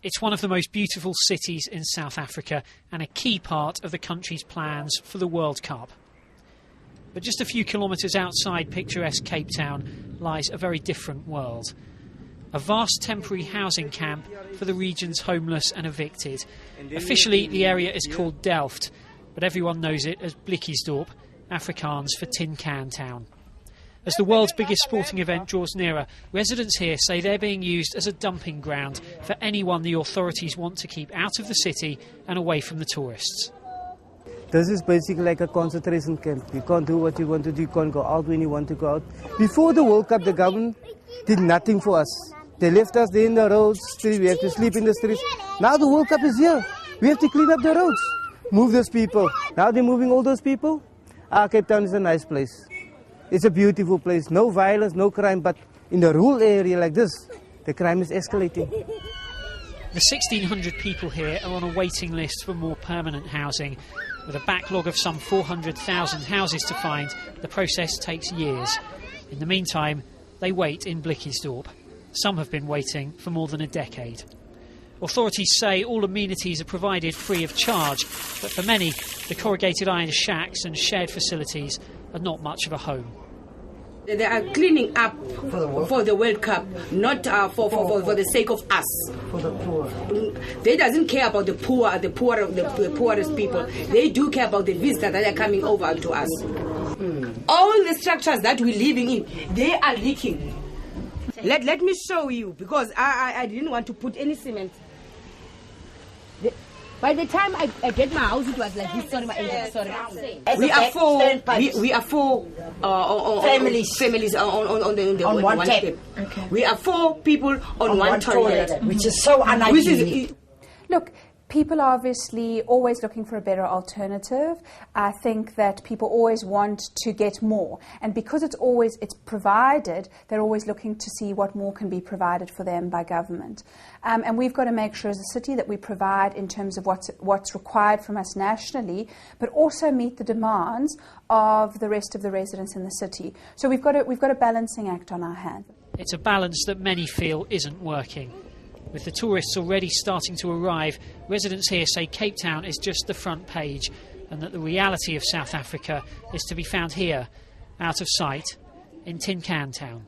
It's one of the most beautiful cities in South Africa and a key part of the country's plans for the World Cup. But just a few kilometres outside picturesque Cape Town lies a very different world. A vast temporary housing camp for the region's homeless and evicted. Officially, the area is called Delft, but everyone knows it as Blikkiesdorp, Afrikaans for Tin Can Town. As the world's biggest sporting event draws nearer, residents here say they're being used as a dumping ground for anyone the authorities want to keep out of the city and away from the tourists. This is basically like a concentration camp. You can't do what you want to do, you can't go out when you want to go out. Before the World Cup, the government did nothing for us. They left us there in the roads, we have to sleep in the streets. Now the World Cup is here. We have to clean up the roads, move those people. Now they're moving all those people. Cape Town is a nice place. It's a beautiful place, no violence, no crime, but in the rural area like this, the crime is escalating. The 1,600 people here are on a waiting list for more permanent housing. With a backlog of some 400,000 houses to find, the process takes years. In the meantime, they wait in Blikkiesdorp. Some have been waiting for more than a decade. Authorities say all amenities are provided free of charge, but for many, the corrugated iron shacks and shared facilities are not much of a home. They are cleaning up for the World Cup, not for the sake of us. For the poor. They doesn't care about the poorest people. They do care about the visitors that are coming over to us. All the structures that we're living in, they are leaking. Let me show you, because I didn't want to put any cement. By the time I get my house, it was like this. Sorry, my angel, sorry. We are four families on one step. Okay. We are 4 people on one toilet, which is so unhygienic. Look, people are obviously always looking for a better alternative. I think that people always want to get more, and because it's provided, they're always looking to see what more can be provided for them by government. And we've got to make sure as a city that we provide in terms of what's required from us nationally, but also meet the demands of the rest of the residents in the city. So we've got a balancing act on our hands. It's a balance that many feel isn't working. With the tourists already starting to arrive, residents here say Cape Town is just the front page, and that the reality of South Africa is to be found here, out of sight, in Tin Can Town.